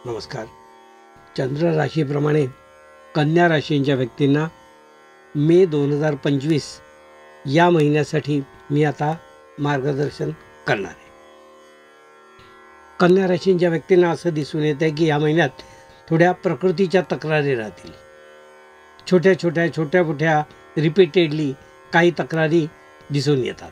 नमस्कार. चंद्र राशीप्रमाणे कन्या राशींच्या व्यक्तींना मे 2025 या महिन्यासाठी मी आता मार्गदर्शन करणार आहे. कन्या राशींच्या व्यक्तींना असं दिसून येत आहे की या महिन्यात थोड्या प्रकृतीच्या तक्रारी राहतील. छोट्या मोठ्या रिपीटेडली काही तक्रारी दिसून येतात.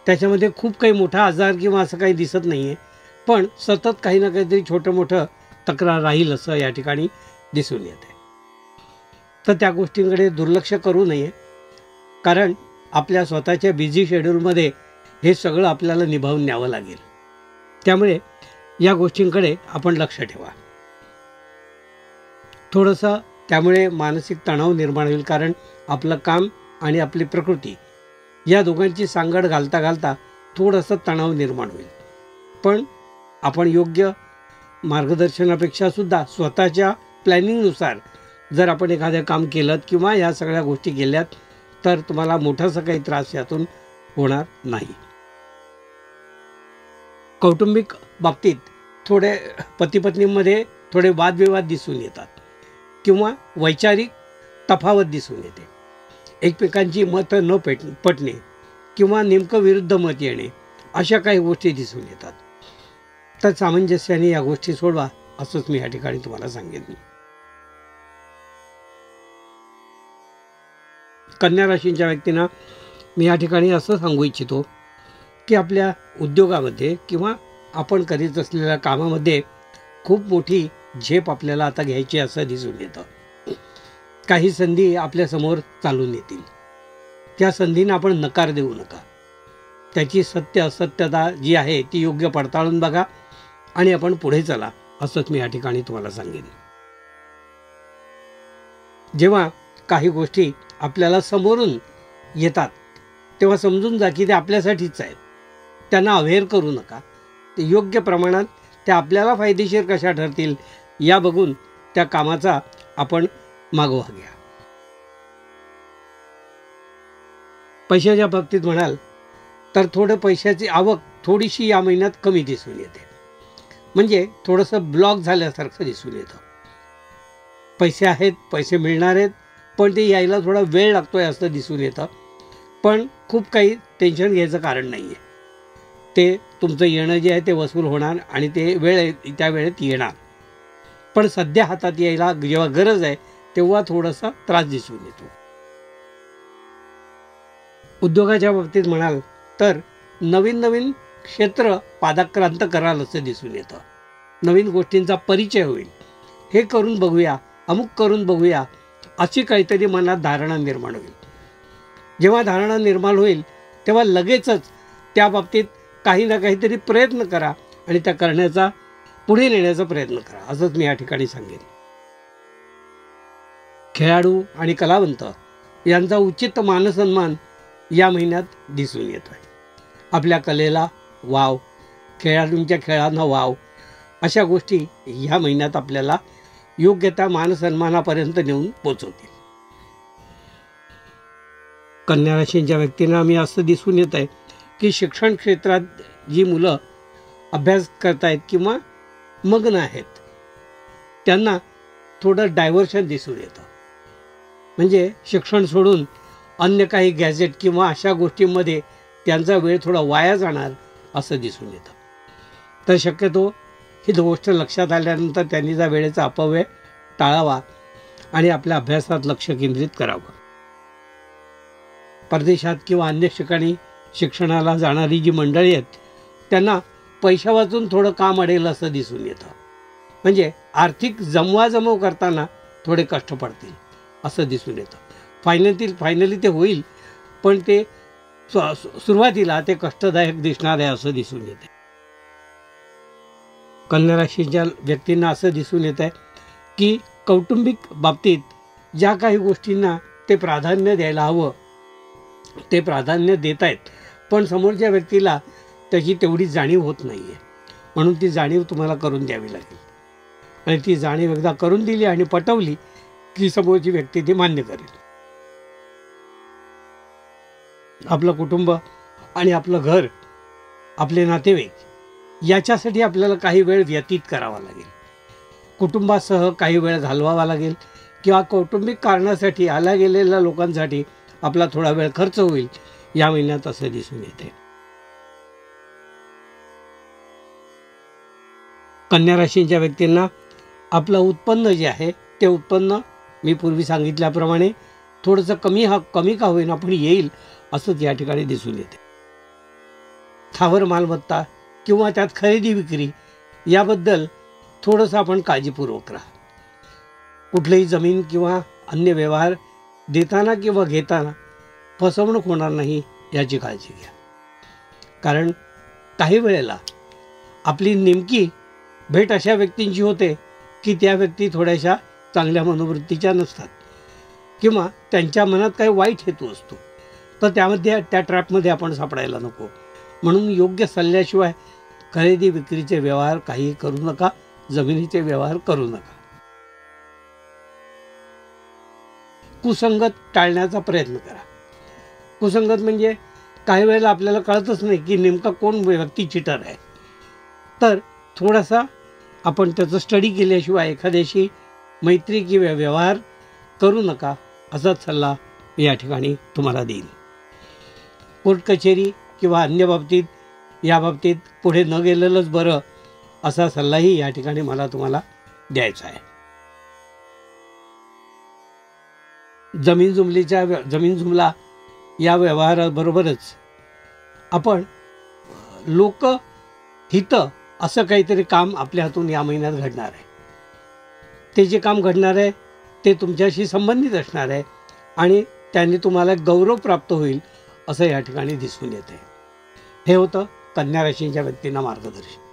त्याच्यामध्ये खूप काही मोठा आजार किंवा असं काही दिसत नाही आहे, पण सतत काही ना काहीतरी छोटं मोठं तक्रार राहील असं या ठिकाणी दिसून येत आहे. तर त्या गोष्टींकडे दुर्लक्ष करू नये, कारण आपल्या स्वतःच्या बिझी शेड्यूलमध्ये हे सगळं आपल्याला निभावून न्यावं लागेल. त्यामुळे या गोष्टींकडे आपण लक्ष ठेवा. थोडंसं त्यामुळे मानसिक तणाव निर्माण होईल, कारण आपलं काम आणि आपली प्रकृती या दोघांची सांगड घालता घालता थोडंसं तणाव निर्माण होईल. पण आपण योग्य मार्गदर्शनापेक्षा सुद्धा स्वतःच्या प्लॅनिंगनुसार जर आपण एखादं काम केलं किंवा या सगळ्या गोष्टी केल्यात तर तुम्हाला मोठासा काही त्रास यातून होणार नाही. कौटुंबिक बाबतीत थोडे पतीपत्नींमध्ये थोडे वादविवाद दिसून येतात किंवा वैचारिक तफावत दिसून येते. एकमेकांची मतं न पटणे किंवा नेमकं विरुद्ध मत येणे अशा काही गोष्टी दिसून येतात. तर सामंजस्याने या गोष्टी सोडवा असंच मी या ठिकाणी तुम्हाला सांगेन. कन्या राशींच्या व्यक्तींना मी या ठिकाणी असं सांगू इच्छितो की आपल्या उद्योगामध्ये किंवा आपण करीत असलेल्या कामामध्ये खूप मोठी झेप आपल्याला आता घ्यायची असं दिसून येतं. काही संधी आपल्यासमोर चालून येतील. त्या संधींना आपण नकार देऊ नका. त्याची सत्य असत्यता जी आहे ती योग्य पडताळून बघा आणि आपण पुढे चला असंच मी या ठिकाणी तुम्हाला सांगेन. जेव्हा काही गोष्टी आपल्याला समोरून येतात तेव्हा समजून जा की ते आपल्यासाठीच आहेत. त्यांना अवेअर करू नका. ते योग्य प्रमाणात त्या आपल्याला फायदेशीर कशा ठरतील या बघून त्या कामाचा आपण मागोवा घ्या. पैशाच्या बाबतीत म्हणाल तर थोडं पैशाची आवक थोडीशी या महिन्यात कमी दिसून येते. म्हणजे थोडंसं ब्लॉक झाल्यासारखं दिसून येतं. पैसे आहेत, पैसे मिळणार आहेत, पण ते यायला थोडा वेळ लागतोय असं दिसून येतं. पण खूप काही टेन्शन घ्यायचं कारण नाही आहे. ते तुमचं येणं जे आहे ते वसूल होणार आणि ते त्या वेळेत येणार. पण सध्या हातात यायला जेव्हा गरज आहे तेव्हा थोडासा त्रास दिसून येतो. उद्योगाच्या बाबतीत म्हणाल तर नवीन क्षेत्र पादाक्रांत कराल असं दिसून येतं. नवीन गोष्टींचा परिचय होईल. हे करून बघूया, अमुक करून बघूया अशी काहीतरी मनात धारणा निर्माण होईल. जेव्हा धारणा निर्माण होईल तेव्हा लगेचच त्या बाबतीत काही ना काहीतरी प्रयत्न करा आणि त्या करण्याचा पुढे नेण्याचा प्रयत्न करा असंच मी या ठिकाणी सांगेन. खेळाडू आणि कलावंत यांचा उचित मानसन्मान या महिन्यात दिसून येतो आहे. आपल्या कलेला वाव, खेळाडूंच्या खेळांना वाव अशा गोष्टी या महिन्यात आपल्याला योग्य त्या मानसन्मानापर्यंत नेऊन पोचवतील. कन्या राशींच्या व्यक्तींना मी असं दिसून येत आहे की शिक्षण क्षेत्रात जी मुलं अभ्यास करतायत किंवा मग्न आहेत त्यांना थोडं डायव्हर्शन दिसून येतं. म्हणजे शिक्षण सोडून अन्य काही गॅजेट किंवा अशा गोष्टींमध्ये त्यांचा वेळ थोडा वाया जाणार असं दिसून येतं. तर शक्यतो ही गोष्ट लक्षात आल्यानंतर त्यांनी त्या वेळेचा अपव्यय टाळावा आणि आपल्या अभ्यासात लक्ष केंद्रित करावं. परदेशात किंवा अन्य ठिकाणी शिक्षणाला जाणारी जी मंडळी आहेत त्यांना पैशा वाचून थोडं काम अडेल असं दिसून येतं. म्हणजे आर्थिक जमवाजमव करताना थोडे कष्ट पडतील असं दिसून येतं. फायनली ते होईल, पण ते सुरुवातीला ते कष्टदायक दिसणार आहे असं दिसून येते. कन्या राशीच्या व्यक्तींना असं दिसून येत आहे की कौटुंबिक बाबतीत ज्या काही गोष्टींना ते प्राधान्य द्यायला हवं ते प्राधान्य देत आहेत, पण समोरच्या व्यक्तीला त्याची तेवढी जाणीव होत नाही आहे. म्हणून ती जाणीव तुम्हाला करून द्यावी लागेल. आणि ती जाणीव एकदा करून दिली आणि पटवली की समोरची व्यक्ती ती मान्य करेल. आपलं कुटुंब आणि आपलं घर, आपले नातेवाईक याच्यासाठी आपल्याला काही वेळ व्यतीत करावा लागेल. कुटुंबासह काही वेळ घालवावा लागेल किंवा कौटुंबिक कारणासाठी आल्या गेलेल्या लोकांसाठी आपला थोडा वेळ खर्च होईल या महिन्यात असं दिसून येते. कन्या राशीच्या व्यक्तींना आपलं उत्पन्न जे आहे ते उत्पन्न मी पूर्वी सांगितल्याप्रमाणे थोडंसं कमी का होईना पण येईल असंच या ठिकाणी दिसून येते. स्थावर मालमत्ता किंवा त्यात खरेदी विक्री याबद्दल थोडंसं आपण काळजीपूर्वक राहा. कुठलीही जमीन किंवा अन्य व्यवहार देताना किंवा घेताना फसवणूक होणार नाही याची काळजी घ्या. कारण काही वेळेला आपली नेमकी भेट अशा व्यक्तींची होते की त्या व्यक्ती थोड्याशा चांगल्या मनोवृत्तीच्या नसतात किंवा त्यांच्या मनात काही वाईट हेतू असतो. तर त्या ट्रॅपमध्ये आपण सापडायला नको. म्हणून योग्य सल्ल्याशिवाय खरेदी विक्रीचे व्यवहार काही करू नका, जमिनीचे व्यवहार करू नका. कुसंगत टाळण्याचा प्रयत्न करा. कुसंगत म्हणजे काही वेळेला आपल्याला कळतच नाही की नेमका कोण व्यक्ती चिटर आहे. तर थोडासा आपण त्याचं स्टडी केल्याशिवाय एखाद्याशी मैत्री किंवा व्यवहार करू नका असाच सल्ला मी या ठिकाणी तुम्हाला देईन. कोर्ट कचेरी किंवा अन्य या बाबतीत पुढे न गेलेलंच बरं असा सल्लाही या ठिकाणी मला तुम्हाला द्यायचा आहे. जमीन जुमला या व्यवहाराबरोबरच आपण लोकहित असं काहीतरी काम आपल्या हातून या महिन्यात घडणार आहे. ते जे काम घडणार आहे ते तुमच्याशी संबंधित असणार आहे आणि त्याने तुम्हाला गौरव प्राप्त होईल असं या ठिकाणी दिसून येते. हे होतं कन्या राशीच्या व्यक्तींना मार्गदर्शन.